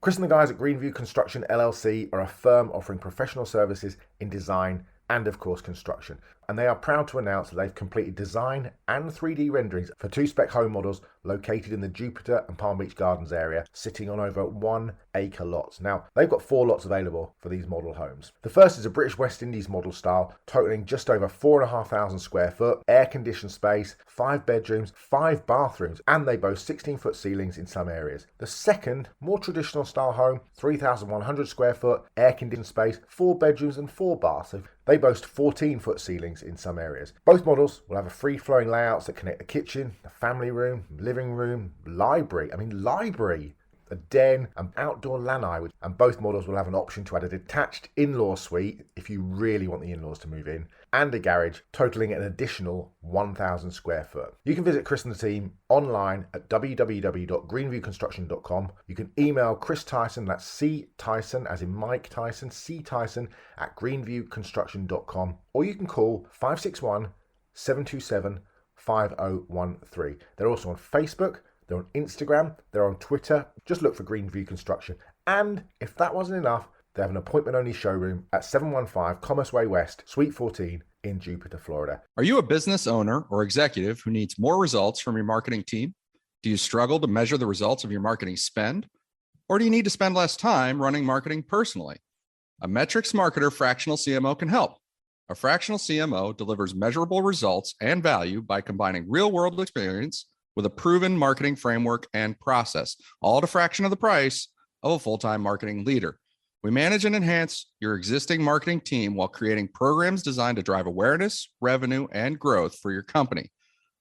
Chris and the guys at Greenview Construction LLC are a firm offering professional services in design and, of course, construction. And they are proud to announce that they've completed design and 3D renderings for 2 spec home models located in the Jupiter and Palm Beach Gardens area, sitting on over 1 acre lots. Now, they've got 4 lots available for these model homes. The first is a British West Indies model style, totaling just over 4,500 square foot, air-conditioned space, 5 bedrooms, 5 bathrooms, and they boast 16-foot ceilings in some areas. The second, more traditional style home, 3,100 square foot, air-conditioned space, 4 bedrooms and 4 baths. They boast 14-foot ceilings in some areas. Both models will have a free-flowing layouts that connect the kitchen, the family room, living room, library, a den, and outdoor lanai, and both models will have an option to add a detached in-law suite if you really want the in-laws to move in, and a garage totaling an additional 1,000 square foot. You can visit Chris and the team online at www.greenviewconstruction.com. You can email Chris Tyson, that's C Tyson as in Mike Tyson, C Tyson at greenviewconstruction.com, or you can call 561-727-5013. They're also on Facebook, they're on Instagram, they're on Twitter. Just look for Greenview Construction. And if that wasn't enough, they have an appointment-only showroom at 715 Commerce Way West, Suite 14 in Jupiter, Florida. Are you a business owner or executive who needs more results from your marketing team? Do you struggle to measure the results of your marketing spend? Or do you need to spend less time running marketing personally? A metrics marketer fractional CMO can help. A fractional CMO delivers measurable results and value by combining real-world experience with a proven marketing framework and process, all at a fraction of the price of a full-time marketing leader. We manage and enhance your existing marketing team while creating programs designed to drive awareness, revenue, and growth for your company.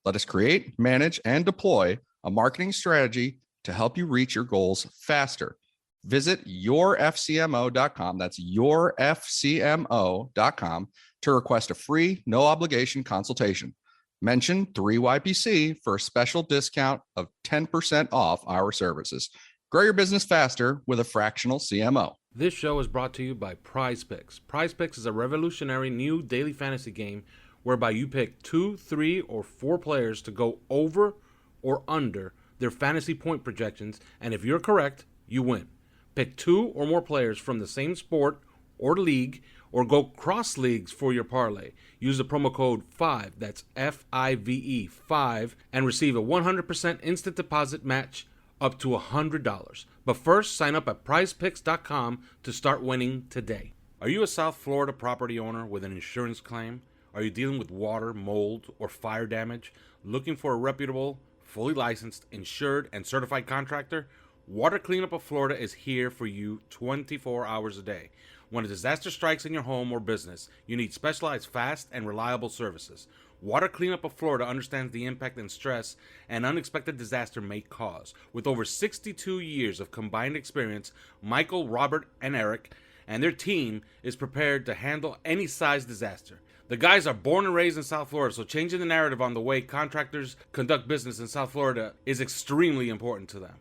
Let us create, manage, and deploy a marketing strategy to help you reach your goals faster. Visit yourfcmo.com. That's yourfcmo.com to request a free, no obligation consultation. Mention 3YPC for a special discount of 10% off our services. Grow your business faster with a fractional CMO. This show is brought to you by Prize Picks. Prize Picks is a revolutionary new daily fantasy game whereby you pick 2, 3, or 4 players to go over or under their fantasy point projections, and if you're correct, you win. Pick 2 or more players from the same sport or league, or go cross leagues for your parlay. Use the promo code 5, that's FIVE 5, and receive a 100% instant deposit match up to $100. But first, sign up at prizepicks.com to start winning today. Are you a South Florida property owner with an insurance claim? Are you dealing with water, mold, or fire damage? Looking for a reputable, fully licensed, insured, and certified contractor? Water Cleanup of Florida is here for you 24 hours a day. When a disaster strikes in your home or business, you need specialized, fast, and reliable services. Water Cleanup of Florida understands the impact and stress an unexpected disaster may cause. With over 62 years of combined experience, Michael, Robert, and Eric and their team is prepared to handle any size disaster. The guys are born and raised in South Florida, so changing the narrative on the way contractors conduct business in South Florida is extremely important to them.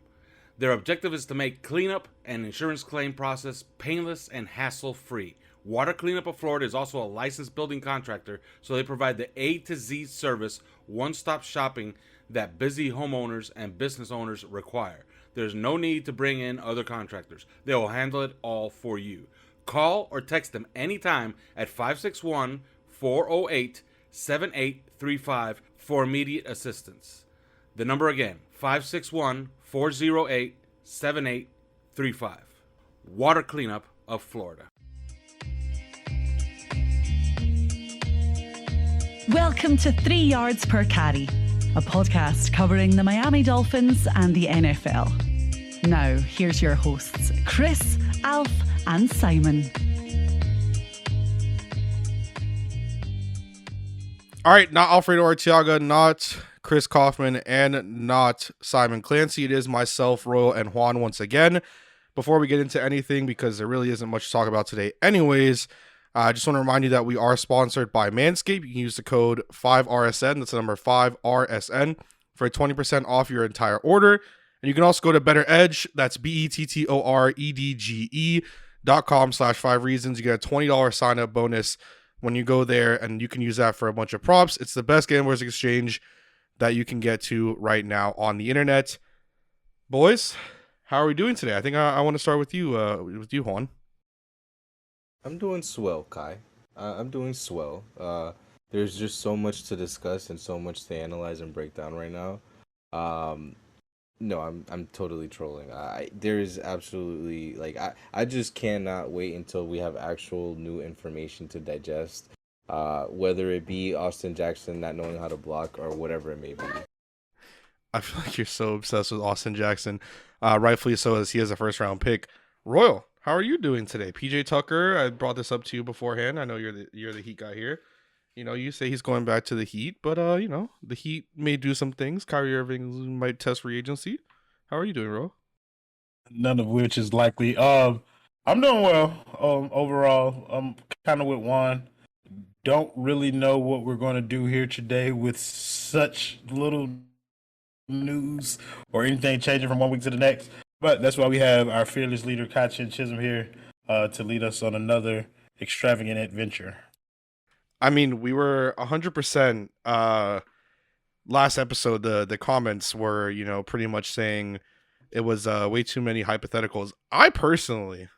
Their objective is to make cleanup and insurance claim process painless and hassle-free. Water Cleanup of Florida is also a licensed building contractor, so they provide the A to Z service, one-stop shopping that busy homeowners and business owners require. There's no need to bring in other contractors. They will handle it all for you. Call or text them anytime at 561-408-7835 for immediate assistance. The number again, 561-408-7835. Water Cleanup of Florida. Welcome to 3 Yards Per Carry, a podcast covering the Miami Dolphins and the NFL. Now, here's your hosts, Chris, Alf, and Simon. All right, not Alfredo Arteaga, not Chris Kaufman, and not Simon Clancy. It is myself, Royal, and Juan once again. Before we get into anything, because there really isn't much to talk about today anyways, I just want to remind you that we are sponsored by Manscaped. You can use the code 5RSN, that's the number 5RSN, for 20% off your entire order. And you can also go to Better Edge, that's BetterEdge.com/5reasons. You get a $20 sign-up bonus when you go there, and you can use that for a bunch of props. It's the best Gamblers Exchange that you can get to right now on the internet. Boys, How are we doing today? I think I want to start with you, Juan. I'm doing swell, Kai. I'm doing swell. There's just so much to discuss and so much to analyze and break down right now. Um, no, I'm totally trolling. There is absolutely I just cannot wait until we have actual new information to digest. Whether it be Austin Jackson not knowing how to block or whatever it may be. I feel like you're so obsessed with Austin Jackson. Rightfully so, as he is a first-round pick. Royal, how are you doing today? PJ Tucker, I brought this up to you beforehand. I know you're the Heat guy here. You know, you say he's going back to the Heat, but the Heat may do some things. Kyrie Irving might test free agency. How are you doing, Royal? None of which is likely. I'm doing well. Overall, I'm kind of with Juan. Don't really know what we're going to do here today with such little news or anything changing from one week to the next. But that's why we have our fearless leader, Kachin Chisholm, here to lead us on another extravagant adventure. I mean, we were 100%. Last episode, the comments were, pretty much saying it was way too many hypotheticals. I personally,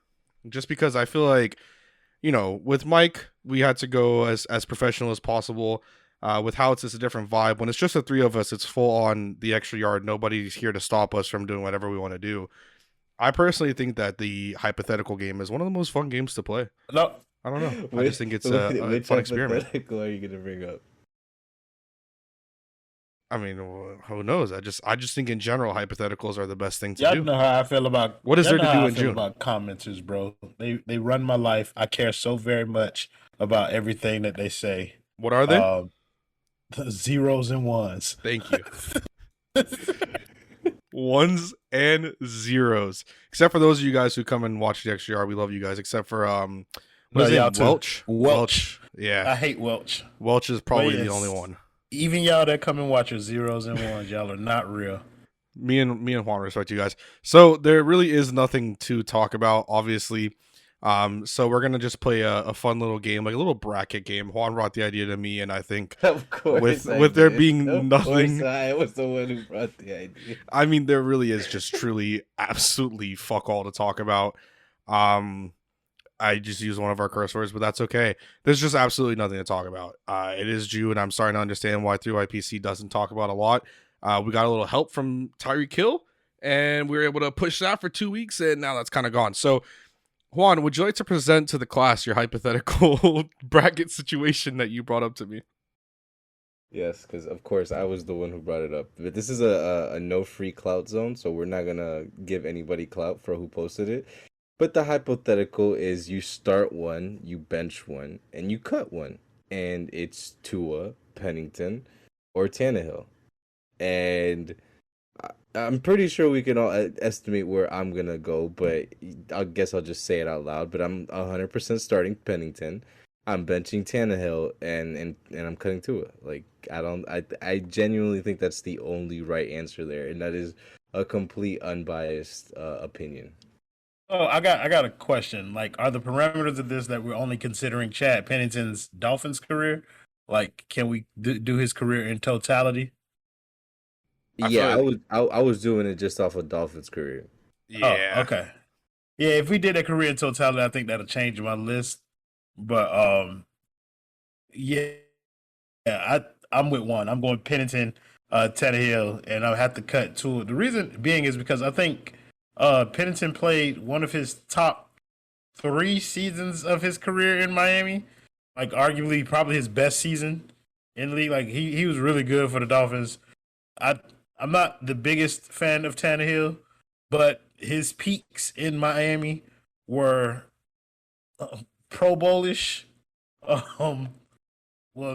just because I feel like, with Mike, we had to go as professional as possible. With Howitz, it's a different vibe. When it's just the three of us, it's full on the extra yard. Nobody's here to stop us from doing whatever we want to do. I personally think that the hypothetical game is one of the most fun games to play. No, I don't know. I just think it's a Which fun experiment. hypothetical are you gonna bring up? I mean, who knows? I just think in general, hypotheticals are the best thing to y'all do. know how I feel about What is y'all there to know do how in I feel June? about commenters, bro. They run my life. I care so very much about everything that they say. What are they? The zeros and ones. Thank you. Ones and zeros. Except for those of you guys who come and watch the XGR, we love you guys. Except for what is it? Welch. Welch. Yeah, I hate Welch. Welch is probably But the yes, only one. Even y'all that come and watch your zeros and ones, y'all are not real. Me and Juan respect you guys. So there really is nothing to talk about, obviously. So we're gonna just play a fun little game, like a little bracket game. Juan brought the idea to me, and I think Of course, with there being nothing, I was the one who brought the idea. I mean, there really is just truly, absolutely fuck all to talk about. I just used one of our curse words, but that's okay. There's just absolutely nothing to talk about. It is June, and I'm starting to understand why 3YPC doesn't talk about a lot. We got a little help from Tyreek Hill, and we were able to push that for 2 weeks, and now that's kind of gone. So, Juan, would you like to present to the class your hypothetical bracket situation that you brought up to me? Yes, because of course I was the one who brought it up. But this is a no free clout zone, so we're not gonna give anybody clout for who posted it. But the hypothetical is you start one, you bench one, and you cut one, and it's Tua, Pennington, or Tannehill, and I'm pretty sure we can all estimate where I'm gonna go. But I guess I'll just say it out loud. But I'm 100% starting Pennington. I'm benching Tannehill and I'm cutting Tua. Like I genuinely think that's the only right answer there, and that is a complete unbiased opinion. Oh, I got a question. Like, are the parameters of this that we're only considering Chad Pennington's Dolphins career? Like, can we do his career in totality? Yeah, I was doing it just off of Dolphins' career. Yeah. Oh, okay. Yeah, if we did a career in totality, I think that'll change my list. But I'm with one. I'm going Pennington, Tannehill, and I'll have to cut two. The reason being is because I think Pennington played one of his top 3 seasons of his career in Miami. Like, arguably probably his best season in the league. Like, he was really good for the Dolphins. I'm not the biggest fan of Tannehill, but his peaks in Miami were Pro Bowlish. Well,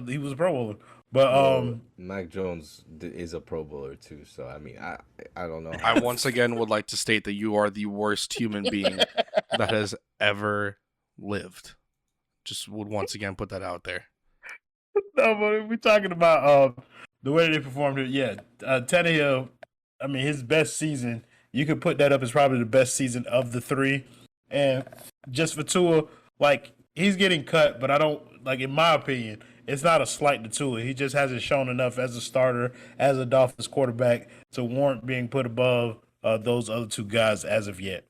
he was a Pro Bowler, but Mac Jones is a Pro Bowler too. So I mean, I don't know. I once again would like to state that you are the worst human being that has ever lived. Just would once again put that out there. No, but if we're talking about the way they performed it, yeah, Tannehill, I mean, his best season, you could put that up as probably the best season of the 3. And just for Tua, like, he's getting cut, but I don't, like, in my opinion, it's not a slight to Tua. He just hasn't shown enough as a starter, as a Dolphins quarterback, to warrant being put above those other two guys as of yet.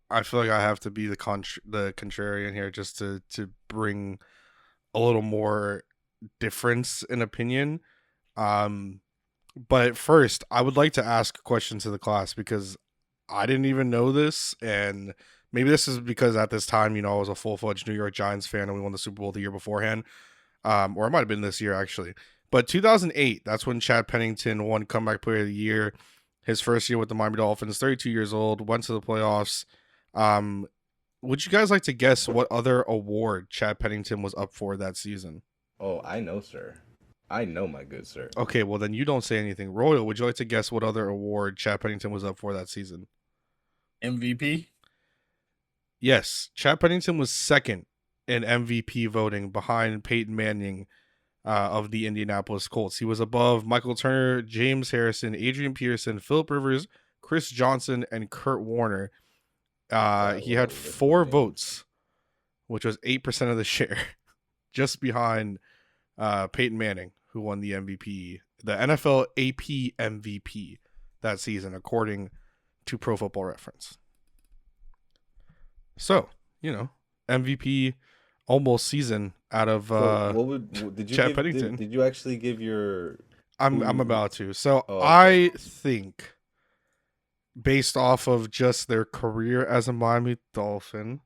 I feel like I have to be the contrarian here just to bring a little more difference in opinion. But at first, I would like to ask a question to the class because I didn't even know this, and maybe this is because at this time, I was a full-fledged New York Giants fan and we won the Super Bowl the year beforehand, or it might have been this year actually. But 2008, that's when Chad Pennington won Comeback Player of the Year, his first year with the Miami Dolphins, 32 years old, went to the playoffs. Would you guys like to guess what other award Chad Pennington was up for that season? Oh, I know, sir. I know, my good sir. Okay, well then you don't say anything. Royal, would you like to guess what other award Chad Pennington was up for that season? MVP? Yes, Chad Pennington was second in MVP voting behind Peyton Manning of the Indianapolis Colts. He was above Michael Turner, James Harrison, Adrian Peterson, Phillip Rivers, Chris Johnson, and Kurt Warner. He had 4 votes, which was 8% of the share, just behind Peyton Manning, who won the MVP, the NFL AP MVP that season, according to Pro Football Reference. So, MVP almost season out of Chad Pennington. Did you actually give your... I'm about to. So okay. I think, based off of just their career as a Miami Dolphin,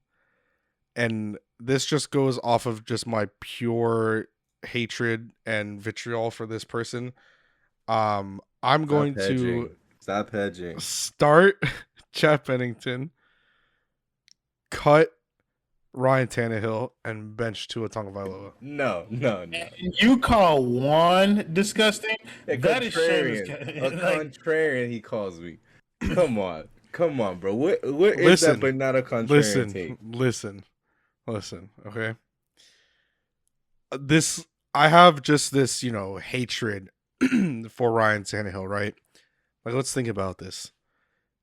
and this just goes off of just my pure hatred and vitriol for this person, I'm going to stop hedging. Start Chad Pennington, cut Ryan Tannehill, and bench Tua Tagovailoa. No. You call one disgusting? That is contrarian. He calls me. Come on, bro. What is that? But not a contrarian take. Listen. Okay. I have just this, hatred for Ryan Tannehill, right? Like, let's think about this.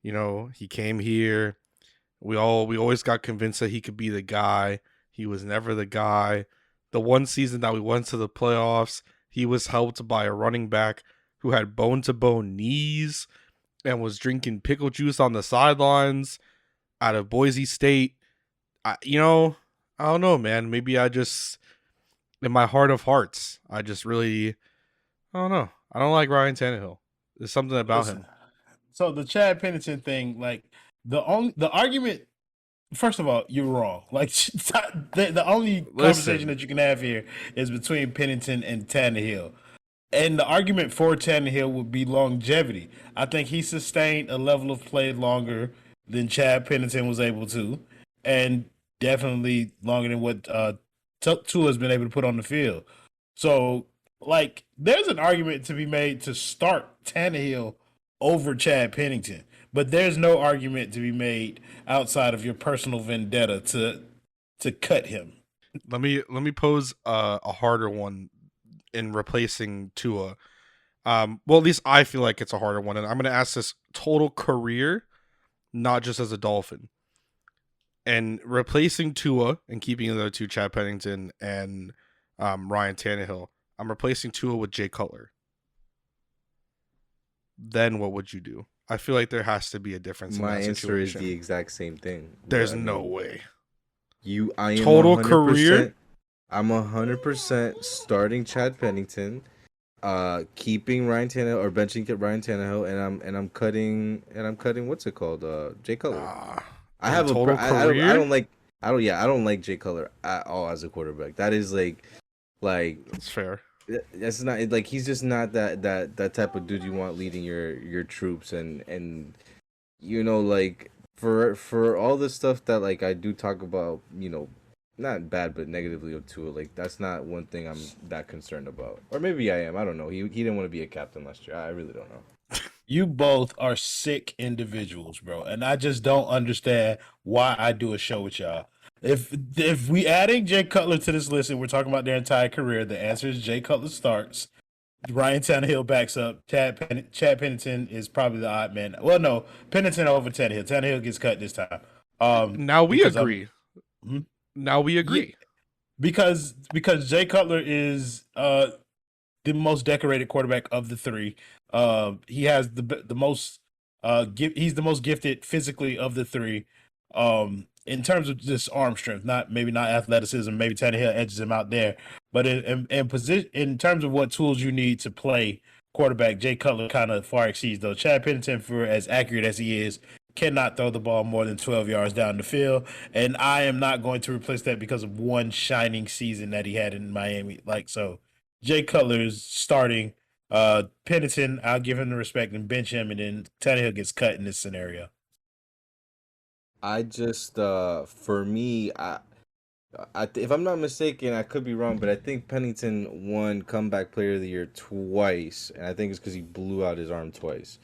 He came here. We always got convinced that he could be the guy. He was never the guy. The one season that we went to the playoffs, he was helped by a running back who had bone-to-bone knees and was drinking pickle juice on the sidelines out of Boise State. I don't know, man. Maybe I just... in my heart of hearts, I just really, I don't know. I don't like Ryan Tannehill. There's something about him. So the Chad Pennington thing, like the argument, first of all, you're wrong. Like the only conversation that you can have here is between Pennington and Tannehill. And the argument for Tannehill would be longevity. I think he sustained a level of play longer than Chad Pennington was able to, and definitely longer than what Tua has been able to put on the field. So, like, there's an argument to be made to start Tannehill over Chad Pennington, but there's no argument to be made outside of your personal vendetta to cut him. Let me pose a harder one in replacing Tua. Well, at least I feel like it's a harder one, and I'm going to ask this total career, not just as a Dolphin. And replacing Tua and keeping the other two, Chad Pennington and Ryan Tannehill, I'm replacing Tua with Jay Cutler. Then what would you do? I feel like there has to be a difference. My in that answer situation. is the exact same thing. There's no way. I am total 100%, career. I'm 100% starting Chad Pennington, keeping Ryan Tannehill or benching Ryan Tannehill, and I'm cutting what's it called? Jay Cutler. I have a total career. I don't like Jay Cutler at all as a quarterback. That is like that's fair. That's not like he's just not that type of dude you want leading your troops and like for all the stuff that like I do talk about, not bad but negatively of Tua, like that's not one thing I'm that concerned about. Or maybe I am. I don't know. He didn't want to be a captain last year. I really don't know. You both are sick individuals, bro, and I just don't understand why I do a show with y'all. If we adding Jay Cutler to this list and we're talking about their entire career, the answer is Jay Cutler starts. Ryan Tannehill backs up. Chad Pennington is probably the odd man. Well, no, Pennington over Tannehill. Tannehill gets cut this time. Now we agree. Now we agree. Because Jay Cutler is the most decorated quarterback of the three. He has the most he's the most gifted physically of the three. In terms of just arm strength, maybe not athleticism. Maybe Tannehill edges him out there, but in position, in terms of what tools you need to play quarterback, Jay Cutler kind of far exceeds those. Chad Pennington, for as accurate as he is, cannot throw the ball more than 12 yards down the field, and I am not going to replace that because of one shining season that he had in Miami. So, Jay Cutler is starting. Pennington, I'll give him the respect and bench him, and then Tannehill gets cut in this scenario. I just for me, if I'm not mistaken, I could be wrong, but I think Pennington won comeback player of the year twice, and I think it's because he blew out his arm twice.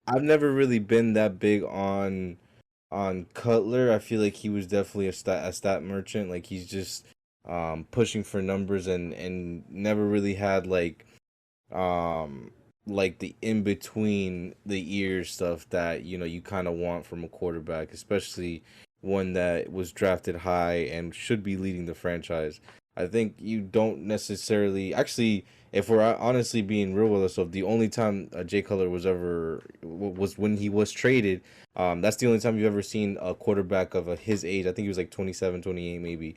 I've never really been that big on Cutler. I feel like he was definitely a stat merchant. Like he's just pushing for numbers and never really had like the in between the ears stuff that you kind of want from a quarterback, especially one that was drafted high and should be leading the franchise. I think you don't necessarily actually. If we're honestly being real with ourselves, the only time Jay Cutler was when he was traded. That's the only time you've ever seen a quarterback of his age. I think he was like 27, 28 maybe,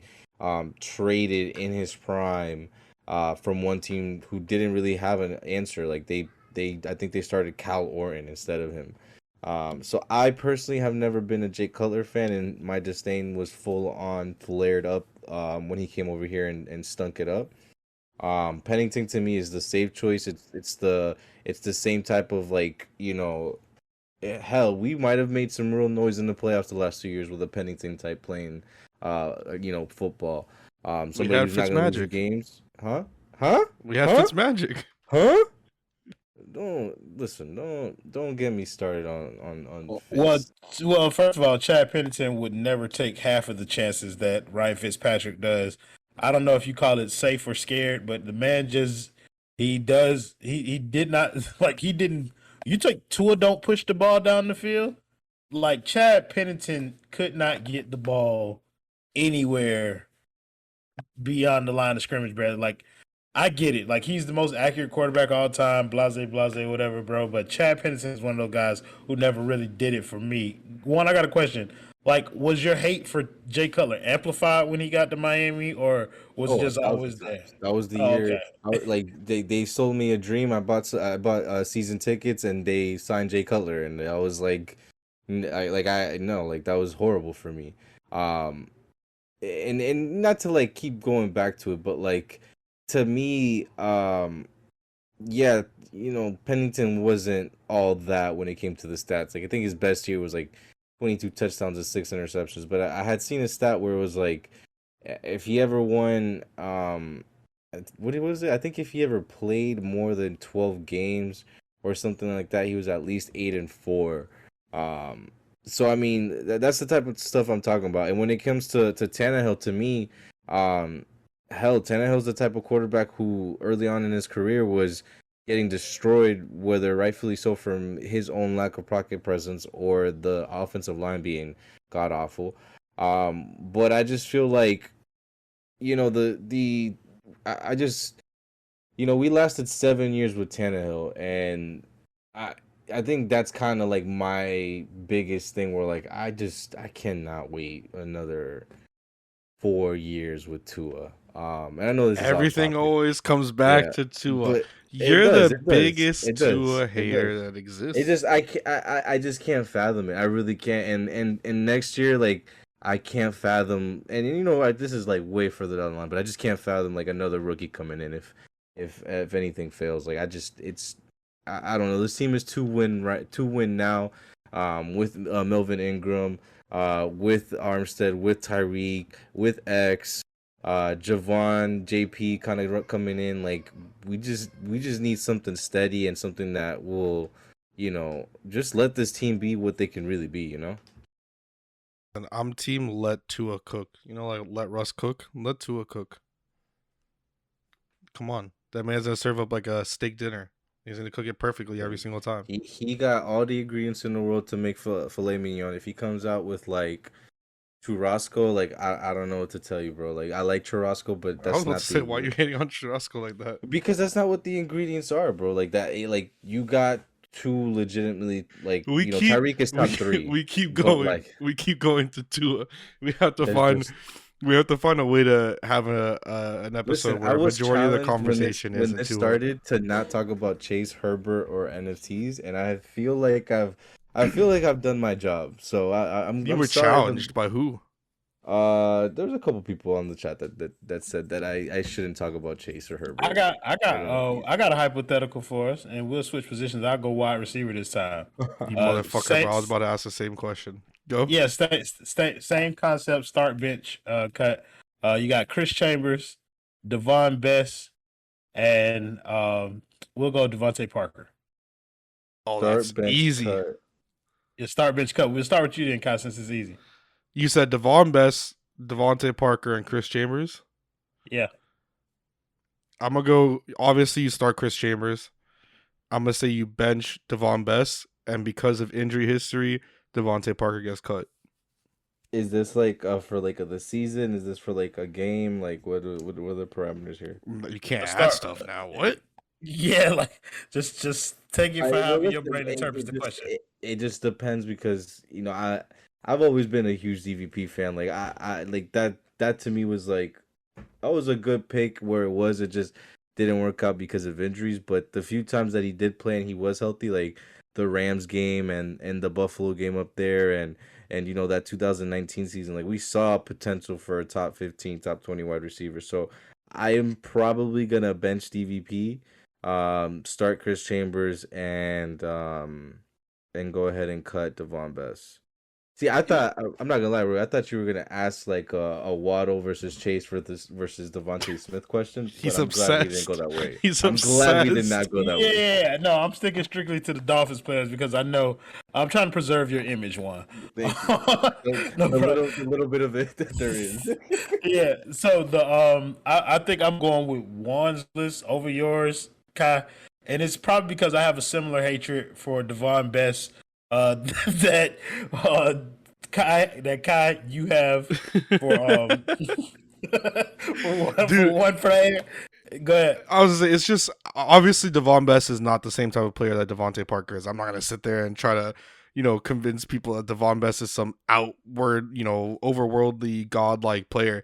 traded in his prime from one team who didn't really have an answer. Like I think they started Cal Orton instead of him. So I personally have never been a Jay Cutler fan, and my disdain was full on flared up when he came over here and stunk it up. Pennington to me is the safe choice. It's the same type of hell, we might have made some real noise in the playoffs the last 2 years with a Pennington type playing football. Somebody who's not gonna lose your games. Huh? We had Fitzmagic. Huh? Don't get me started on Fitz. Well, first of all, Chad Pennington would never take half of the chances that Ryan Fitzpatrick does. I don't know if you call it safe or scared, but the man he did not you take Tua don't push the ball down the field. Like Chad Pennington could not get the ball anywhere beyond the line of scrimmage, bro. Like I get it. Like he's the most accurate quarterback all time, blase, whatever, bro. But Chad Pennington is one of those guys who never really did it for me. One, I got a question. Like, was your hate for Jay Cutler amplified when he got to Miami, or was it just always there? That was the year. Okay. They sold me a dream. I bought season tickets, and they signed Jay Cutler, and I was like, that was horrible for me. And not to like keep going back to it, but like to me, yeah, Pennington wasn't all that when it came to the stats. Like I think his best year was like 22 touchdowns and 6 interceptions, but I had seen a stat where it was like if he ever won what was it? I think if he ever played more than 12 games or something like that, he was at least 8-4. So I mean that's the type of stuff I'm talking about. And when it comes to Tannehill, to me, Tannehill's the type of quarterback who early on in his career was getting destroyed, whether rightfully so from his own lack of pocket presence or the offensive line being god awful. But I just feel like, we lasted 7 years with Tannehill, and I think that's kind of like my biggest thing where like I cannot wait another 4 years with Tua. And I know this is everything always comes back to Tua. You're the biggest Tua hater that exists. It just I just can't fathom it. I really can't. And next year, like I can't fathom. And this is like way further down the line, but I just can't fathom like another rookie coming in if anything fails. Like I don't know. This team is 2-win now. With Melvin Ingram, with Armstead, with Tyreek, with X. Javon, JP kind of coming in. Like we just need something steady and something that will, just let this team be what they can really be, And I'm team let Tua cook. Like let Russ cook. Let Tua cook. Come on, that man's gonna serve up like a steak dinner. He's gonna cook it perfectly every single time. He got all the ingredients in the world to make filet mignon. If he comes out with like Churrasco, like I don't know what to tell you, bro. Like I like churrasco, but I that's was about not to say, the why you hating on Churrasco like that? because that's not what the ingredients are, bro. Like that, like you got two legitimately, like We keep Tyreek is top three, we keep but going. like We keep going to Tua. We have to there's find just we have to find a way to have an episode listen. I where a was majority of the challenged conversation when isn't this Tua. started to not talk about Chase, Herbert, or NFTs, and I feel like I've done my job. So You I'm were sorry. challenged by who? There's a couple people on the chat that said that I shouldn't talk about Chase or Herbert. I got don't I got a hypothetical for us, and we'll switch positions. I'll go wide receiver this time. You motherfucker, bro. I was Saints, about to ask the same question. Go. yeah, same concept. Start bench cut. You got Chris Chambers, Devon Best, and we'll go Devontae Parker. Oh, Start that's bench easy. cut. Yeah, start bench cut. We'll start with you then, Kai, since it's easy. You said Devon Best, Devontae Parker, and Chris Chambers. Yeah. I'm gonna go. Obviously, you start Chris Chambers. I'm gonna say you bench Devon Best, and because of injury history, Devontae Parker gets cut. Is this like for like the season? Is this for like a game? Like what are the parameters here? You can't Let's add start- stuff now. What? Yeah, like just take it for however your listen, brain interprets the just, question. it just depends because I've always been a huge DVP fan. Like I like that to me was like that was a good pick where it just didn't work out because of injuries. But the few times that he did play and he was healthy, like the Rams game and the Buffalo game up there and that 2019 season, like we saw potential for a top 15, top 20 wide receiver. So I am probably gonna bench DVP, start Chris Chambers and go ahead and cut Devon Best. See, I'm not gonna lie, bro. I thought you were gonna ask like a Waddle versus Chase versus Devontae Smith question. He's but I'm glad we obsessed. didn't go that way. He's I'm glad we did obsessed. not go that way. Yeah, no, I'm sticking strictly to the Dolphins players because I know I'm trying to preserve your image, Juan. Thank you. No, the bro. little bit of it that there is. Yeah, so I think I'm going with Juan's list over yours, Kai, and it's probably because I have a similar hatred for Devon Best that Kai you have for for one player. Go ahead. I was gonna say, it's just obviously Devon Best is not the same type of player that Devontae Parker is. I'm not gonna sit there and try to, convince people that Devon Best is some outward, overworldly godlike player.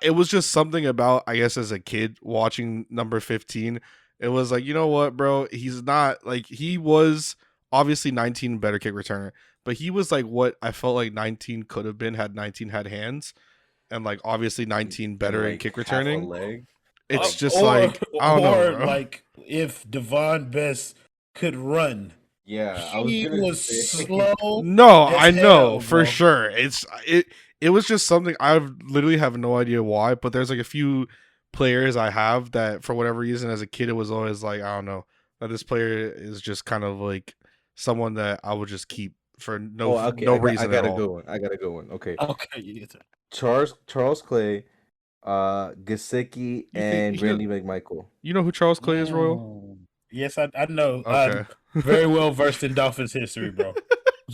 It was just something about, I guess, as a kid watching number 15. It was like, you know what, bro? He's not like he was obviously 19 better kick returner, but he was like what I felt like 19 could have been had 19 had hands, and like obviously 19 better in Like kick half a returning. leg. It's just Or- like I don't or know, bro. like if Devon Best could run. Yeah, I He gonna was say- slow. No, as I know hell, for bro. sure. It was just something I literally have no idea why, but there's like a few players I have that for whatever reason as a kid it was always like I don't know that this player is just kind of like someone that I would just keep for no okay, no I reason got at a all. good one. I got a good one. Okay, Okay, you get to. Charles Clay, Gesicki, and you know- Randy McMichael. You know who Charles Clay is, Royal? Yes, I know. Okay. I'm very well versed in Dolphins history, bro.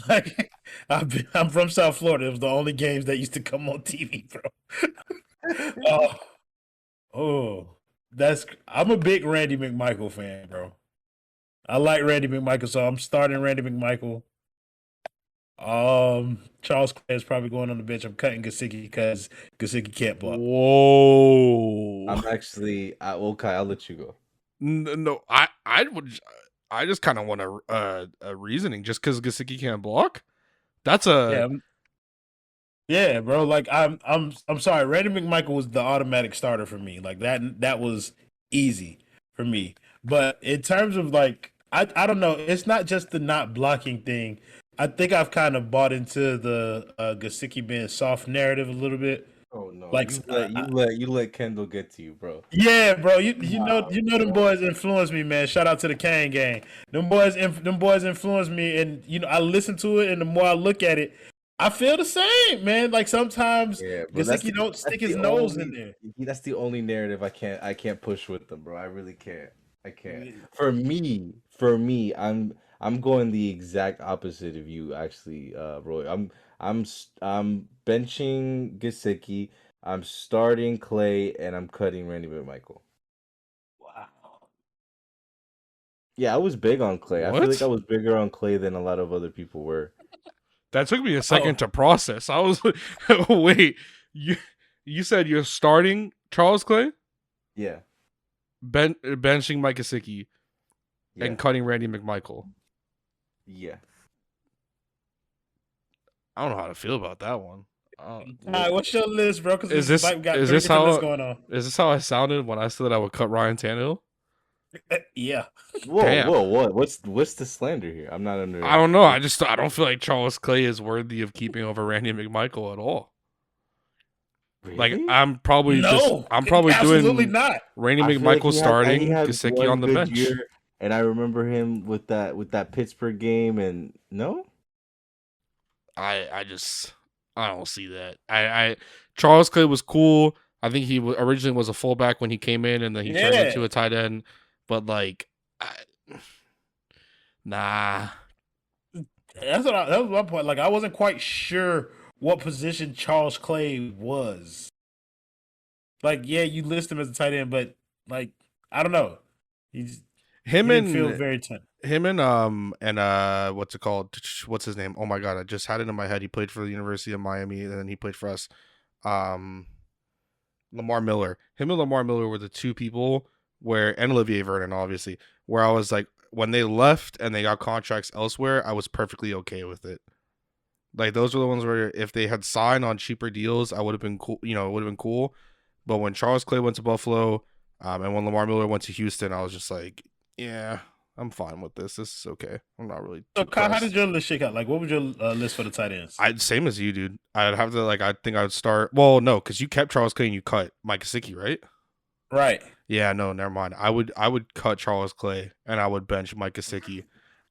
Like I'm from South Florida. It was the only games that used to come on TV, bro. I'm a big Randy McMichael fan, bro. I like Randy McMichael, so I'm starting Randy McMichael. Charles Clay is probably going on the bench. I'm cutting Gesicki because Gesicki can't block. Whoa. I'm actually, okay, I'll let you go. No, I just kind of want a reasoning just because Gesicki can't block. That's Yeah, yeah, bro. Like I'm sorry. Randy McMichael was the automatic starter for me. Like that was easy for me. But in terms of like, I don't know. It's not just the not blocking thing. I think I've kind of bought into the Gesicki being soft narrative a little bit. Oh no! Like, you let Kendall get to you, bro. Yeah, bro. You know them boys influenced me, man. Shout out to the Kane gang. Them boys influenced me, and I listen to it, and the more I look at it, I feel the same, man. Like sometimes Gesicki don't stick his nose in there. That's the only narrative I can't push with them, bro. I really can't. I can't. For me, I'm going the exact opposite of you, actually, Roy. I'm benching Gesicki. I'm starting Clay, and I'm cutting Randy McMichael. Wow. Yeah, I was big on Clay. I feel What? like I was bigger on Clay than a lot of other people were. That took me a second to process. I was like, wait, you said you're starting Charles Clay, Yeah. benching Mike Gesicki, Yeah. and cutting Randy McMichael. Yeah. I don't know how to feel about that one. All right, what's your list, bro? Because Is this got is three this different how lists going on? is this how I sounded when I said that I would cut Ryan Tannehill? Yeah. Whoa, Damn. whoa, what? What's the slander here? I'm not under. I don't know. I don't feel like Charles Clay is worthy of keeping over Randy McMichael at all. Really? Like I'm probably No, doing not. Randy I feel like McMichael he starting, had Gesicki one on the good bench. year, and I remember him with that Pittsburgh game, and no. I don't see that. I Charles Clay was cool. I think he originally was a fullback when he came in, and then he turned into a tight end. But like, nah. That was my point. Like, I wasn't quite sure what position Charles Clay was. Like, yeah, you list him as a tight end, but like, I don't know. He didn't feel very tense. Him and what's it called? What's his name? Oh my god, I just had it in my head. He played for the University of Miami, and then he played for us. Lamar Miller. Him and Lamar Miller were the two people and Olivier Vernon, obviously, where I was like, when they left and they got contracts elsewhere, I was perfectly okay with it. Like, those were the ones where if they had signed on cheaper deals, I would have been cool. You know, it would have been cool. But when Charles Clay went to Buffalo, and when Lamar Miller went to Houston, I was just like, yeah, I'm fine with this. This is okay. I'm not really. So, Kyle, how did your list shake out? Like, what was your list for the tight ends? Same as you, dude. I'd have to I think I would start. Well, no, because you kept Charles Clay and you cut Mike Gesicki, right? Right. Yeah, no, never mind. I would cut Charles Clay and I would bench Mike Gesicki.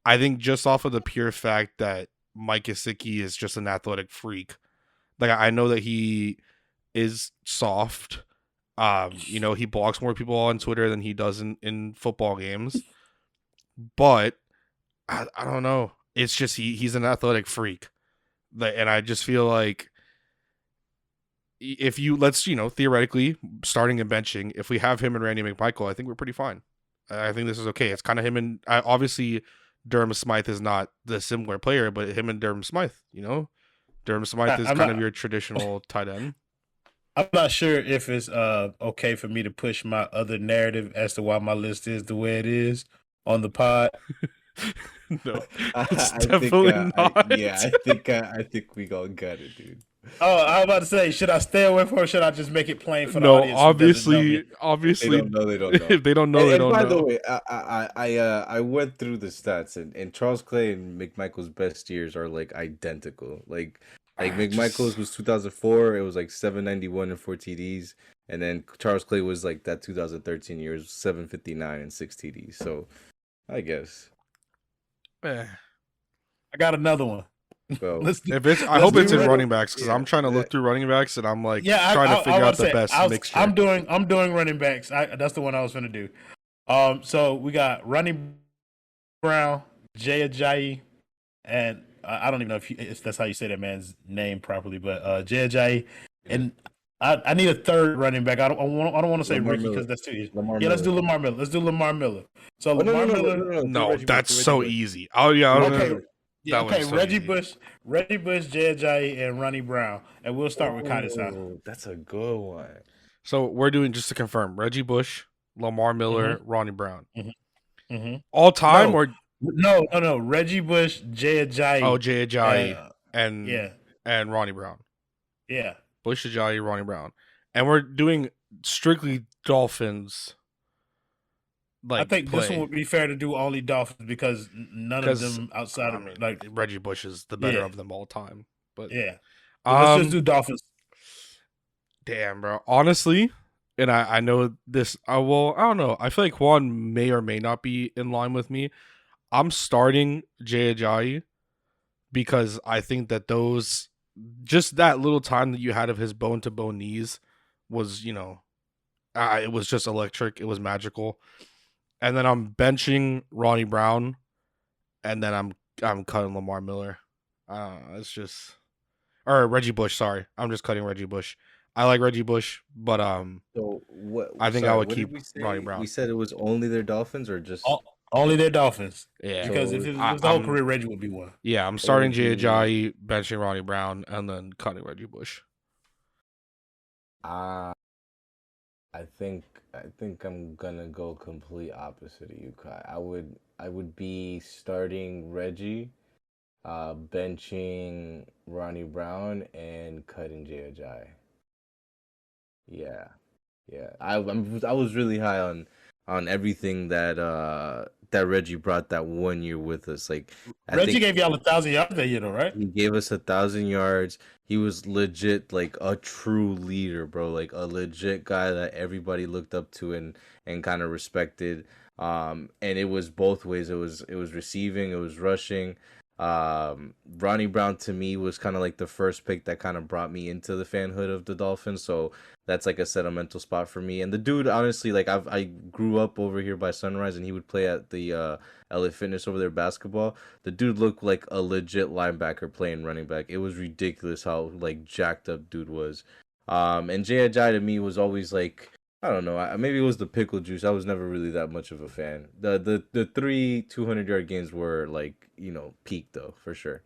I think just off of the pure fact that Mike Gesicki is just an athletic freak. Like, I know that he is soft. He blocks more people on Twitter than he does in football games. But I don't know. It's just he's an athletic freak. And I just feel like if theoretically starting and benching, if we have him and Randy McMichael, I think we're pretty fine. I think this is okay. It's kind of him and obviously Durham Smythe is not the similar player, but him and Durham Smythe, Durham Smythe is kind of your traditional tight end. I'm not sure if it's okay for me to push my other narrative as to why my list is the way it is on the pod. No, it's definitely not. I think we gonna gut it, dude. Oh, I was about to say, should I stay away from it or should I just make it plain for the No, audience? obviously, They don't know. if they don't know, they don't know. By the way, I went through the stats, and Charles Clay and McMichael's best years are like identical. Like McMichael's was 2004. It was like 791 and 4 TDs, and then Charles Clay was like that 2013 year, it was 759 and 6 TDs. So, I guess. I got another one. Well, I hope it's in running backs because I'm trying to look through running backs and I'm like trying to figure out the best mixture. I'm doing running backs. That's the one I was going to do. So we got Ronnie Brown, Jay Ajayi, and I don't even know if that's how you say that man's name properly, but Jay Ajayi, and I need a third running back. I don't want to say Ricky because that's too easy. Let's do Lamar Miller. Let's do Lamar Miller. So Lamar Miller. No, that's so easy. Oh yeah. Okay. Yeah, okay, Reggie Bush, Jay Ajayi, and Ronnie Brown, and we'll start with Kaiser. That's a good one. So we're doing, just to confirm, Reggie Bush, Lamar Miller, Ronnie Brown, all time no, Reggie Bush, Jay Ajayi. Oh, Jay Ajayi, and Ronnie Brown. Yeah, Bush, Ajayi, Ronnie Brown, and we're doing strictly Dolphins. I think this one would be fair to do only Dolphins because none of them outside of Reggie Bush is the better of them all time. But yeah, let's just do Dolphins. Damn, bro. Honestly, and I know this. I don't know. I feel like Juan may or may not be in line with me. I'm starting Jay Ajayi because I think that just that little time that you had of his bone to bone knees was, it was just electric. It was magical. And then I'm benching Ronnie Brown and then I'm cutting Lamar Miller. It's just or Reggie Bush. Sorry, I'm just cutting Reggie Bush. I like Reggie Bush, but So what? I think I Sorry, would what did keep we say? Ronnie Brown. We said it was only their Dolphins, or just Only their Dolphins. Yeah, Because if So it I, was the whole I'm career, Reggie would be one. yeah, I'm it starting would Jay be. Ajayi, benching Ronnie Brown, and then cutting Reggie Bush. Uh, I think I'm gonna go complete opposite of you, Kai. I would be starting Reggie, benching Ronnie Brown, and cutting Jay Ajayi. Yeah, yeah. I was really high on everything that Reggie brought that 1 year with us. Like I Reggie think gave y'all 1,000 yards that year, though, right? he gave us 1,000 yards. He was legit like a true leader, bro. Like a legit guy that everybody looked up to and kind of respected. And it was both ways. It was receiving, it was rushing. Ronnie Brown to me was kind of like the first pick that kind of brought me into the fanhood of the Dolphins. So that's like a sentimental spot for me. And the dude, honestly, like I grew up over here by Sunrise, and he would play at the LA Fitness over there basketball. The dude looked like a legit linebacker playing running back. It was ridiculous how like jacked up dude was. And Jay Ajayi to me was always like, I don't know. Maybe it was the pickle juice. I was never really that much of a fan. The three 200-yard games were like, peak though, for sure.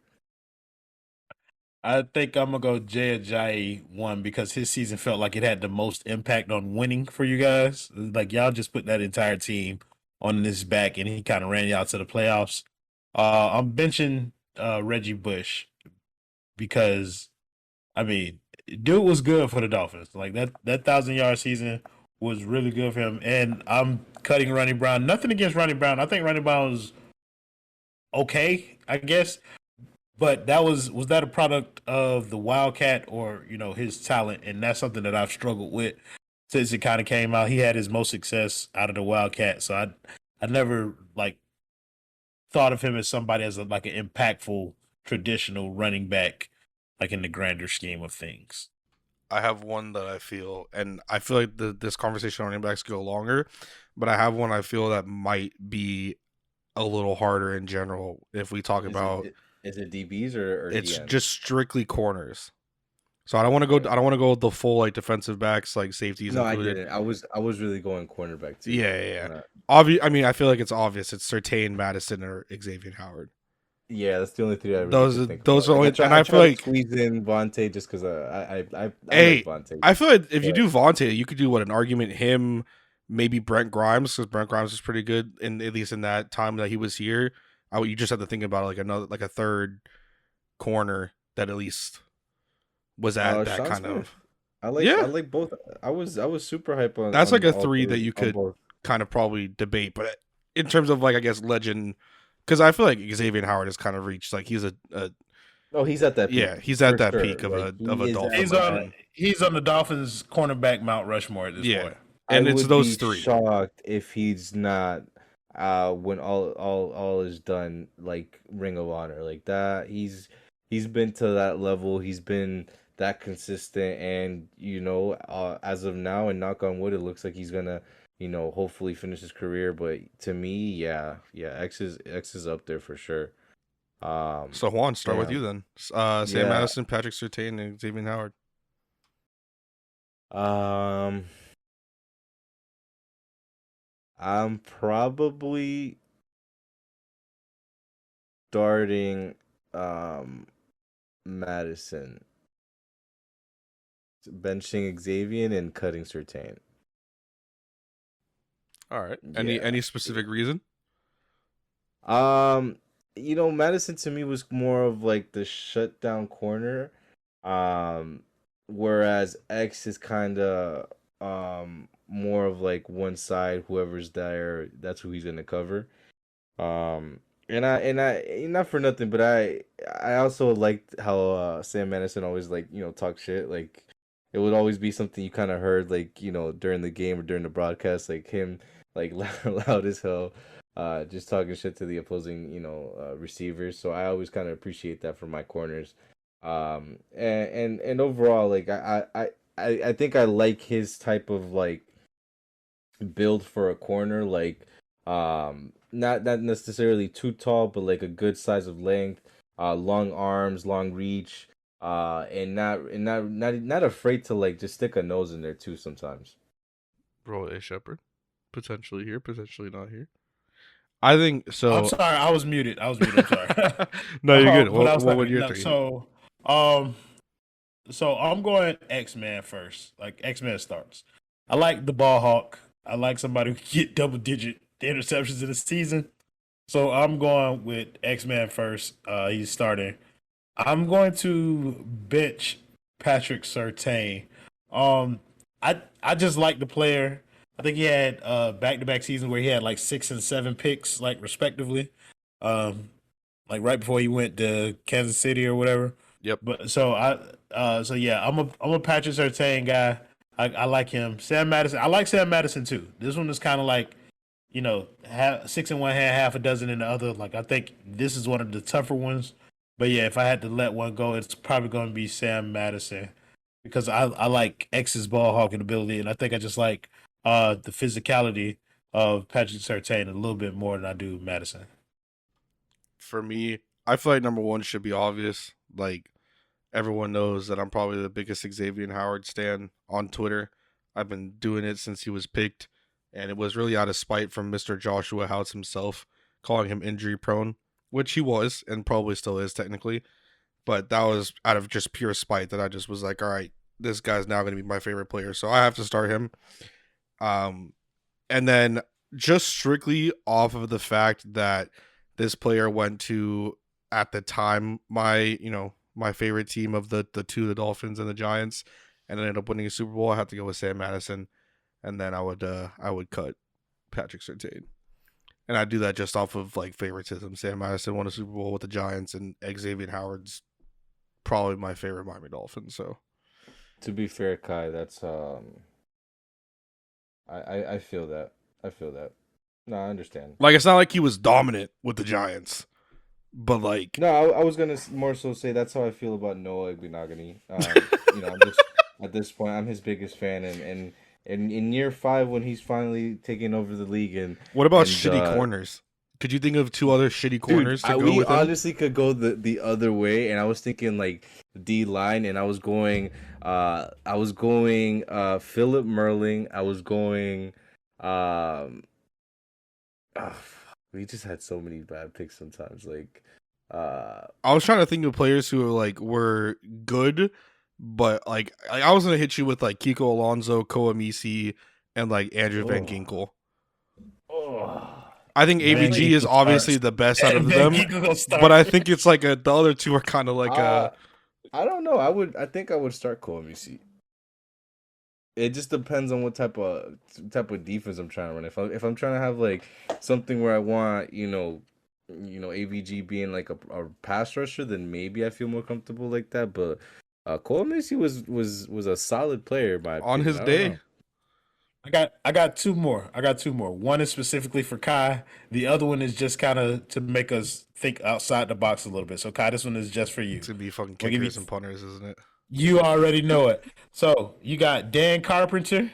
I think I'm gonna go Jay Ajayi one because his season felt like it had the most impact on winning for you guys. Like y'all just put that entire team on his back, and he kind of ran y'all to the playoffs. I'm benching Reggie Bush because I mean, dude was good for the Dolphins. Like that 1,000-yard season was really good for him. And I'm cutting Ronnie Brown. Nothing against Ronnie Brown. I think Ronnie Brown was okay, I guess. But was that a product of the Wildcat or his talent? And that's something that I've struggled with since it kind of came out. He had his most success out of the Wildcat, so I never like thought of him as somebody as like an impactful traditional running back, like in the grander scheme of things. I have one that I feel like this conversation on running backs go longer, but I have one I feel that might be a little harder in general if we talk about. Is it DBs or It's DNs? just strictly corners. So I don't want to go. I don't want to go with the full like defensive backs, like safeties No, I included. didn't. I was really going cornerback too. Yeah. Obvious. I mean, I feel like it's obvious. It's Surtain, Madison, or Xavier Howard. Yeah, that's the only three I really Those could are think those about. are only. I And I tried feel to like squeeze in Vontae just because I Hey, like Vontae. I feel like if you But- do Vontae, you could do an argument him, maybe Brent Grimes, because Brent Grimes is pretty good, and at least in that time that he was here. You just have to think about like a third corner that at least was at that Sean kind Smith. of. I like both. I was super hype on. That's on like a all three that three, you on could both. kind of probably debate, but in terms of like I guess legend, because I feel like Xavier Howard has kind of reached like he's a Oh, he's at that peak. yeah, he's at for that sure. peak of Like, a he is Dolphin. He's legend. he's on the Dolphins cornerback Mount Rushmore at this Yeah. point. And I it's would those be three. shocked if he's not when all is done, like Ring of Honor, like that. He's been to that level. He's been that consistent, and as of now, and knock on wood, it looks like he's gonna hopefully finish his career. But to me, yeah, X is up there for sure. So Juan, start with yeah. you then. Sam Yeah. Madison, Patrick Surtain, and Xavier Howard. I'm probably starting Madison, benching Xavian, and cutting Surtain. All right. Yeah. Any specific reason? Madison to me was more of like the shutdown corner, whereas X is kind of more of like one side. Whoever's there, that's who he's gonna cover. And I not for nothing, but I also liked how Sam Madison always like talk shit. Like it would always be something you kind of heard like during the game or during the broadcast, like him like loud as hell, just talking shit to the opposing receivers. So I always kind of appreciate that from my corners. And overall, like I think I like his type of like build for a corner, like not necessarily too tall, but like a good size of length, long arms, long reach, and not afraid to like just stick a nose in there too sometimes. Roll A. Shepard, potentially here, potentially not here. I think so. I'm sorry, I was muted. I'm sorry. No, you're good. What would your three? So I'm going X-Man first. Like X-Man starts. I like the ball hawk. I like somebody who can get double-digit interceptions in the season. So I'm going with X-Man first. He's starting. I'm going to bench Patrick Surtain. I just like the player. I think he had back-to-back seasons where he had like 6 and 7 picks, like respectively. Like right before he went to Kansas City or whatever. Yep. But so I'm a Patrick Surtain guy. I like him. Sam Madison. I like Sam Madison too. This one is kind of like, 6 in one hand, half a dozen in the other. Like I think this is one of the tougher ones. But yeah, if I had to let one go, it's probably going to be Sam Madison because I like X's ball hawking ability, and I think I just like the physicality of Patrick Surtain a little bit more than I do Madison. For me, I feel like number one should be obvious. Like, everyone knows that I'm probably the biggest Xavian Howard stan on Twitter. I've been doing it since he was picked, and it was really out of spite from Mr. Joshua House himself, calling him injury prone, which he was and probably still is technically. But that was out of just pure spite that I just was like, all right, this guy's now going to be my favorite player, so I have to start him. And then just strictly off of the fact that this player went to, at the time, my favorite team of the two, the Dolphins and the Giants, and ended up winning a Super Bowl, I have to go with Sam Madison, and then I would cut Patrick Surtain. And I do that just off of like favoritism. Sam Madison won a Super Bowl with the Giants, and Xavier Howard's probably my favorite Miami Dolphin. So, to be fair, Kai, that's I feel that. No, I understand. like, it's not like he was dominant with the Giants, but like, No, I was gonna more so say that's how I feel about Noah Igbinoghene. I'm just at this point, I'm his biggest fan, and in year 5 when he's finally taking over the league. And what about shitty corners? Could you think of 2 other shitty corners to go we with him? honestly could go the other way, and I was thinking like D line, and I was going Philip Merling. I was going we just had so many bad picks sometimes. Like I was trying to think of players who were good, but like I was gonna hit you with like Kiko Alonso, Koamisi, and like Andrew Van Ginkel. I think AVG is obviously the best out of them, but I think it's like the other two are kind of like I don't know. I think I would start Koamisi. It just depends on what type of defense I'm trying to run. If I'm trying to have like something where I want AVG being like a pass rusher, then maybe I feel more comfortable like that. But Koamisi was a solid player by on his day. I got 2 more. One is specifically for Kai. The other one is just kind of to make us think outside the box a little bit. So Kai, this one is just for you. It's gonna be fucking kickers and punters, isn't it? You already know it. So you got Dan Carpenter,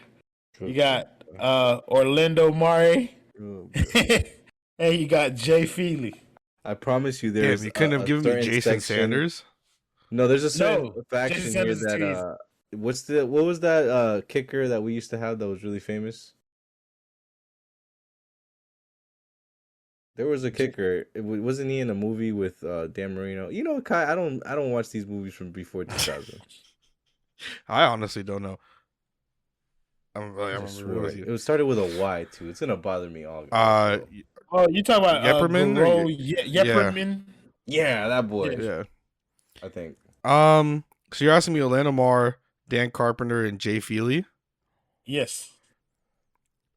you got Orlando Murray, and you got Jay Feely. I promise you, there's. Damn, you couldn't have given me Jason Sanders. No, there's a certain faction here that. What was that kicker that we used to have that was really famous? There was a kicker. Wasn't he in a movie with Dan Marino? You know, Kai, I don't watch these movies from before 2000. I honestly don't know. It was started with a Y too. It's gonna bother me all. You talking about Yepperman? Yepperman? Yeah, that boy. Yeah, I think. So you're asking me Orlando Marr, Dan Carpenter, and Jay Feely? Yes.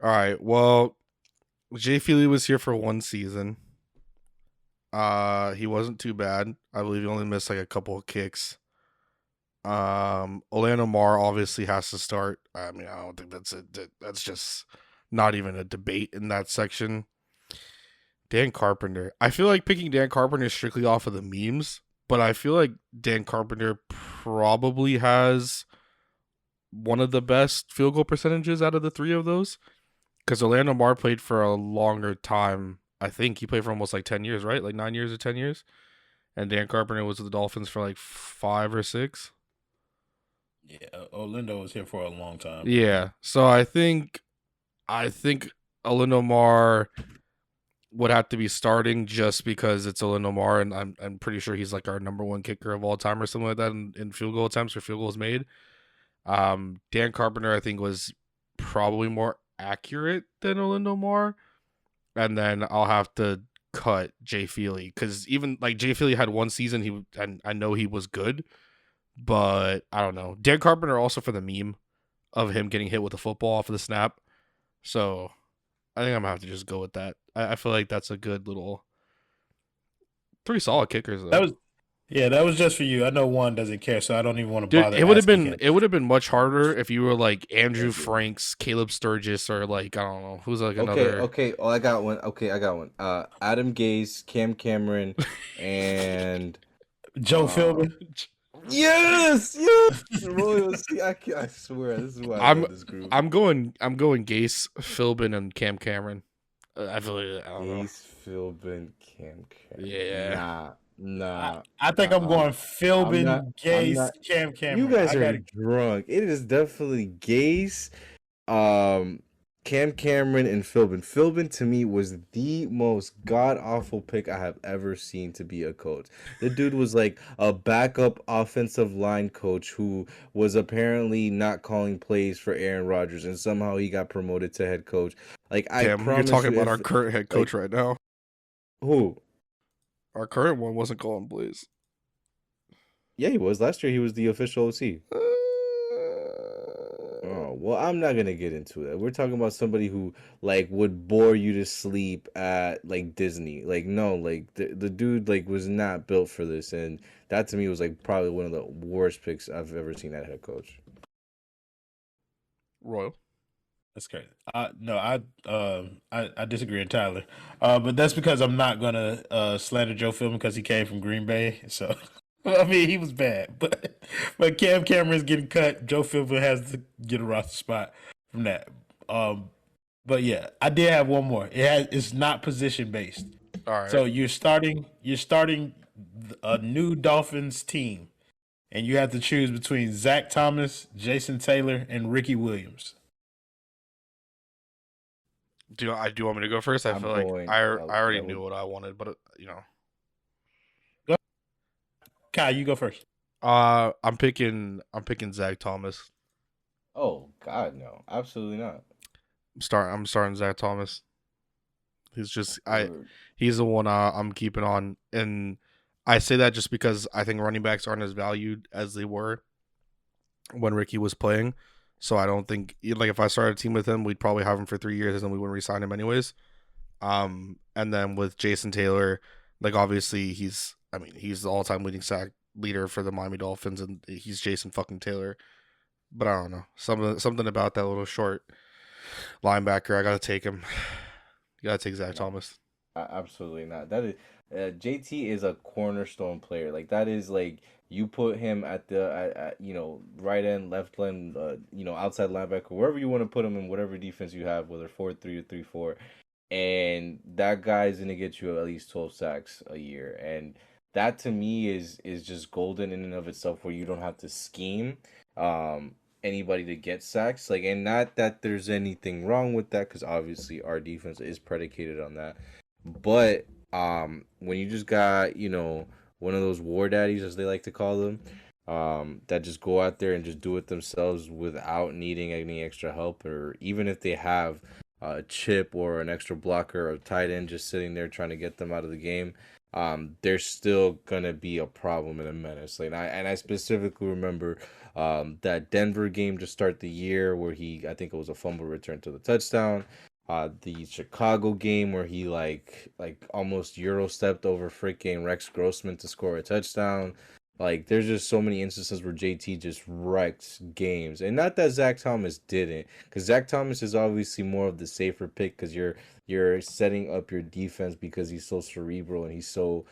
All right. Well, Jay Feely was here for 1 season. He wasn't too bad. I believe he only missed like a couple of kicks. Orlando Marr obviously has to start. I mean, I don't think that's just not even a debate in that section. Dan Carpenter. I feel like picking Dan Carpenter strictly off of the memes, but I feel like Dan Carpenter probably has one of the best field goal percentages out of the 3 of those. Because Orlando Marr played for a longer time I think he played for almost like 10 years, right? Like 9 years or 10 years. And Dan Carpenter was with the Dolphins for like 5 or 6. Yeah, Olindo was here for a long time. Yeah. So I think Olindo Mar would have to be starting just because it's Olindo Mar, and I'm pretty sure he's like our number one kicker of all time or something like that in field goal attempts or field goals made. Dan Carpenter, I think, was probably more accurate than Olindo Mar. And then I'll have to cut Jay Feely, because even like Jay Feely had one season, and I know he was good, but I don't know. Dan Carpenter also for the meme of him getting hit with a football off of the snap. So I think I'm gonna have to just go with that. I feel like that's a good little 3 solid kickers though. That was just for you. I know Juan doesn't care, so I don't even want to Dude, bother. it would have asking been much harder if you were like Andrew Franks, Caleb Sturgis, or like I don't know who's like another. Okay. Oh, I got one. Okay, I got one. Adam Gase, Cam Cameron, and Joe Philbin. Yes. Royal, see, I swear this is why I love this group. I'm going Gase, Philbin, and Cam Cameron. I feel like I don't know. Gase, Philbin, Cam Cameron. Yeah. Nah. I think I'm going Philbin, Gase, Cam Cameron. You guys are drunk. It is definitely Gase, Cam Cameron, and Philbin. Philbin to me was the most god awful pick I have ever seen to be a coach. The dude was like a backup offensive line coach who was apparently not calling plays for Aaron Rodgers, and somehow he got promoted to head coach. Like I promise you're talking about our current head coach right now. Who? Our current one wasn't calling plays. Yeah, he was. Last year he was the official OC. Oh, well, I'm not gonna get into that. We're talking about somebody who like would bore you to sleep at like Disney. Like no, like the dude like was not built for this, and that to me was like probably one of the worst picks I've ever seen at head coach. Royal. That's crazy. No, I disagree entirely. But that's because I'm not gonna slander Joe Philbin because he came from Green Bay. So I mean he was bad, but Cam Cameron's getting cut. Joe Philbin has to get a roster spot from that. But yeah, I did have one more. It's not position based. All right. So you're starting a new Dolphins team, and you have to choose between Zach Thomas, Jason Taylor, and Ricky Williams. Do you want me to go first? I feel like I already knew what I wanted, but you know. Go. Kyle, you go first. I'm picking Zach Thomas. Oh God, no, absolutely not. I'm starting Zach Thomas. He's just he's the one I'm keeping on, and I say that just because I think running backs aren't as valued as they were when Ricky was playing. So I don't think like if I started a team with him, we'd probably have him for 3 years and then we wouldn't re-sign him anyways. And then with Jason Taylor, like obviously he's the all-time leading sack leader for the Miami Dolphins, and he's Jason fucking Taylor. But I don't know, something about that little short linebacker. I gotta take him. You gotta take Zach Thomas. Absolutely not. That is JT is a cornerstone player. Like that is like. You put him at the right end, left end, outside linebacker, wherever you want to put him in, whatever defense you have, whether 4-3 or 3-4, and that guy's gonna get you at least 12 sacks a year, and that to me is just golden in and of itself, where you don't have to scheme anybody to get sacks, like, and not that there's anything wrong with that, because obviously our defense is predicated on that, but when you just got one of those war daddies, as they like to call them, that just go out there and just do it themselves without needing any extra help, or even if they have a chip or an extra blocker or a tight end just sitting there trying to get them out of the game, there's still gonna be a problem and a menace. Like, I specifically remember that Denver game to start the year where I think it was a fumble return to the touchdown. The Chicago game where he like almost Euro stepped over freaking Rex Grossman to score a touchdown. Like there's just so many instances where JT just wrecked games, and not that Zach Thomas didn't, because Zach Thomas is obviously more of the safer pick because you're setting up your defense because he's so cerebral and he's so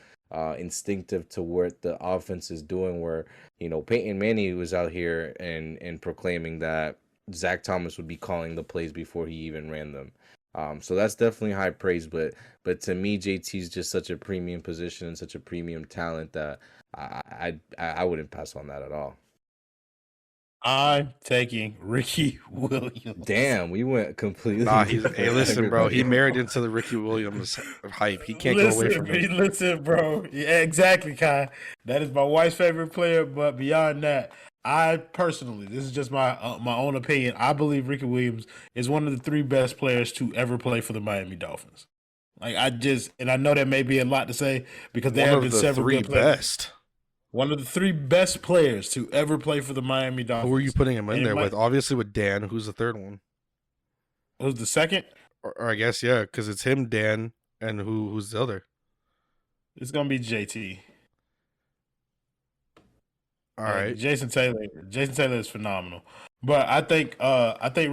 instinctive to what the offense is doing. Where Peyton Manning was out here and proclaiming that Zach Thomas would be calling the plays before he even ran them. So that's definitely high praise. But to me, JT's just such a premium position and such a premium talent that I wouldn't pass on that at all. I'm taking Ricky Williams. Damn, we went completely. Nah, hey, listen, bro. He everybody. married into the Ricky Williams hype. He can't go away from it. Listen, bro. Yeah, exactly, Kai. That is my wife's favorite player. But beyond that, I personally, this is just my own opinion. I believe Ricky Williams is one of the 3 best players to ever play for the Miami Dolphins. Like and I know that may be a lot to say because there have been several good players. Best. One of the 3 best players to ever play for the Miami Dolphins. Who are you putting him in And there with? Obviously with Dan. Who's the third one? Who's the second? Or I guess, yeah, because it's him, Dan, and who's the other? It's gonna be JT. All right. Jason Taylor. Jason Taylor is phenomenal. But I think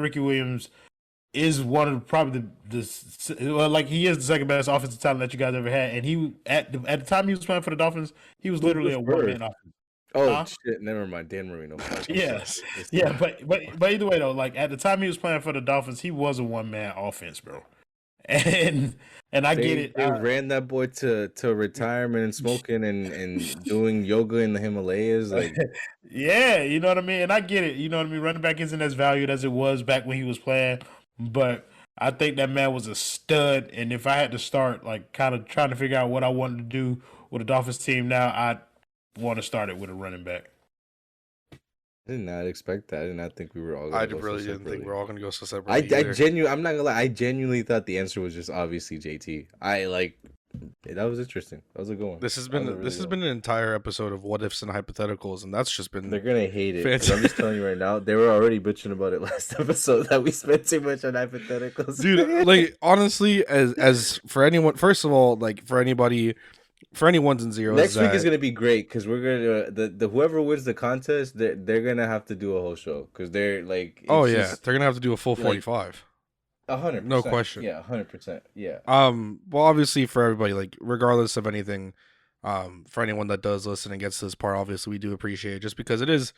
Ricky Williams is one of probably he is the second best offensive talent that you guys ever had. And he at the time he was playing for the Dolphins, he was literally a one-man offense. Oh shit! Never mind, Dan Marino. Yes, yeah, but either way though, like at the time he was playing for the Dolphins, he was a one-man offense, bro. And I get it. They ran that boy to retirement and smoking and doing yoga in the Himalayas. Like, yeah, you know what I mean. And I get it. You know what I mean. Running back isn't as valued as it was back when he was playing, but I think that man was a stud. And if I had to start, like, kind of trying to figure out what I wanted to do with the Dolphins team now, I want to start it with a running back. I did not expect that. I did not think we were all. I really didn't think we were all going to go so separate. I'm not gonna lie. I genuinely thought the answer was just obviously JT. That was interesting. That was a good one. This has been an entire episode of what ifs and hypotheticals, and that's just been. They're gonna hate it. I'm just telling you right now. They were already bitching about it last episode that we spent too much on hypotheticals. Dude, like honestly, as for anyone, first of all, like for anybody. For any ones and zeros, next week is gonna be great because we're gonna the whoever wins the contest, they're gonna have to do a whole show because they're like, they're gonna have to do a full 45. 100%, no question. Yeah, 100%. Yeah. Well, obviously for everybody, like regardless of anything, for anyone that does listen and gets to this part, obviously we do appreciate it just because it is,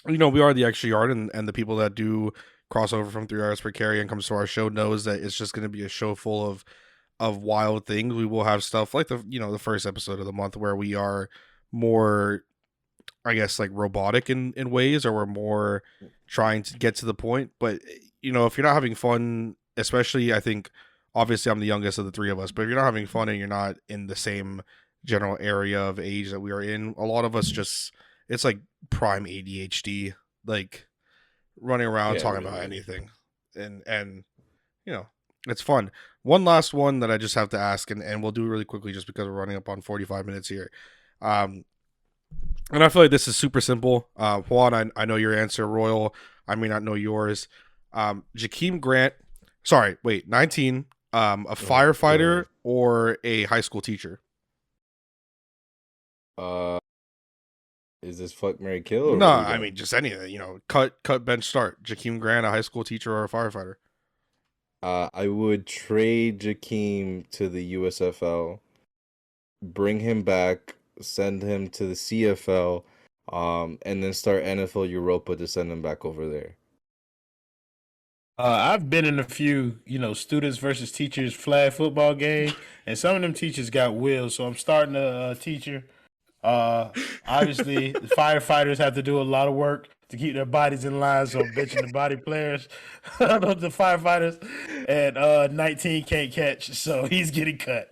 we are the extra yard, and the people that do cross over from 3 yards per carry and comes to our show knows that it's just gonna be a show full of wild things. We will have stuff like the first episode of the month where we are more, I guess, like robotic in ways, or we're more trying to get to the point. But if you're not having fun, especially, I think obviously I'm the youngest of the 3 of us, but if you're not having fun and you're not in the same general area of age that we are in, a lot of us it's like prime ADHD, like running around talking about anything, and it's fun. One last one that I just have to ask, and we'll do it really quickly just because we're running up on 45 minutes here. And I feel like this is super simple. Juan, I know your answer. Royal, I may not know yours. Jakeem Grant, 19, a firefighter or a high school teacher? Is this fuck, marry, kill? No, I mean just anything. Cut, bench, start. Jakeem Grant, a high school teacher or a firefighter? I would trade Jakeem to the USFL, bring him back, send him to the CFL, and then start NFL Europa to send him back over there. I've been in a few, students versus teachers flag football game, and some of them teachers got wills, so I'm starting a teacher. Obviously, the firefighters have to do a lot of work to keep their bodies in line, so I'm bitching the body players, the firefighters, and 19 can't catch, so he's getting cut.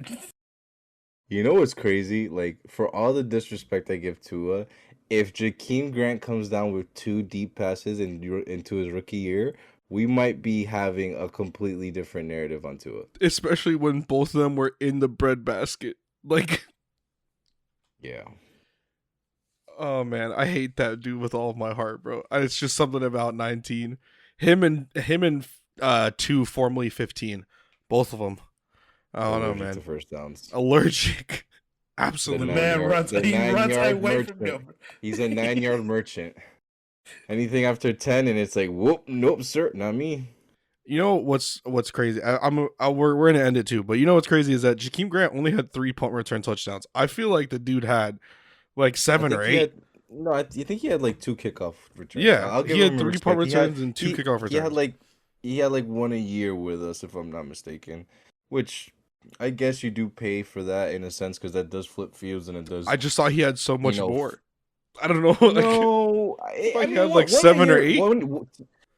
You know what's crazy? Like, for all the disrespect I give Tua, if Jakeem Grant comes down with 2 deep passes into his rookie year, we might be having a completely different narrative on Tua. Especially when both of them were in the breadbasket. Like, yeah. Oh man, I hate that dude with all of my heart, bro. It's just something about 19. Him and 2, formerly 15. Both of them. I don't know, man. To first downs. Allergic. Absolutely. The man runs away from him. He's a 9-yard merchant. Anything after 10 and it's like, whoop, nope, sir, not me. You know what's crazy? We're gonna end it too, but you know what's crazy is that Jakeem Grant only had 3 punt return touchdowns. I feel like the dude had like 7 or 8. You think he had like 2 kickoff returns? Yeah, he had 3 punt returns and 2 kickoff returns. He had like he had like 1 a year with us, if I'm not mistaken, which I guess you do pay for that in a sense because that does flip fields and it does. I just thought he had so much you know, more. I don't know. No, I had like 7 or 8.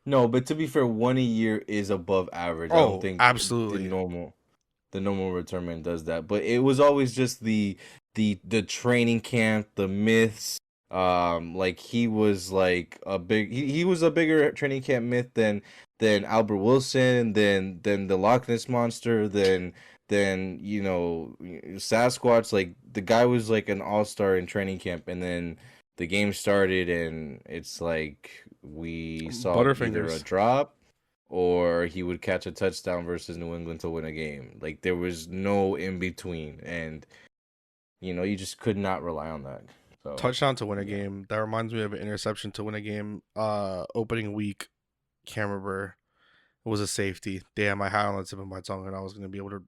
No, but to be fair, 1 a year is above average. I Oh, don't think absolutely. the normal return man does that. But it was always just the training camp, the myths. Like he was like he was a bigger training camp myth than Albert Wilson, than the Loch Ness Monster, than Sasquatch. Like the guy was like an all-star in training camp, and then the game started, and it's like we saw either a drop or he would catch a touchdown versus New England to win a game. Like there was no in between, and you just could not rely on that. So, touchdown to win a game. That reminds me of an interception to win a game. Opening week, can't remember. It was a safety. Damn, I had it on the tip of my tongue, and I was going to be able to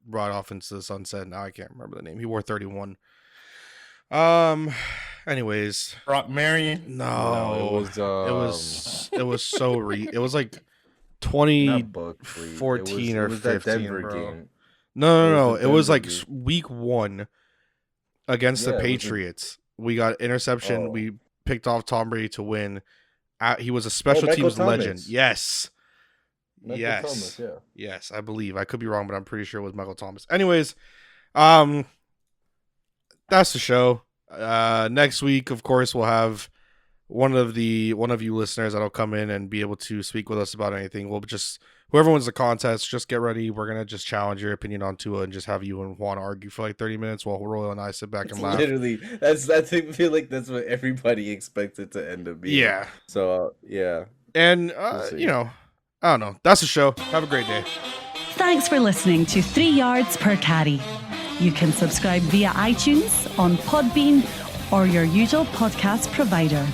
ride off into the sunset. Now I can't remember the name. He wore 31. Anyways, Brock Marion. No, it was so it was like 2014 or 15, bro. Game. No. It was like week 1 against the Patriots. We got interception. We picked off Tom Brady to win. He was a special teams legend. Yes. Thomas, yeah. Yes, I believe. I could be wrong, but I'm pretty sure it was Michael Thomas. Anyways, that's the show. Next week, of course, we'll have one of you listeners that'll come in and be able to speak with us about anything. We'll just, whoever wins the contest, just get ready. We're gonna just challenge your opinion on Tua and just have you and Juan argue for like 30 minutes while Royal and I sit back and laugh. Literally, I feel like that's what everybody expected to end up being. Yeah. So yeah. And I don't know. That's the show. Have a great day. Thanks for listening to 3 Yards Per Carry. You can subscribe via iTunes, on Podbean, or your usual podcast provider.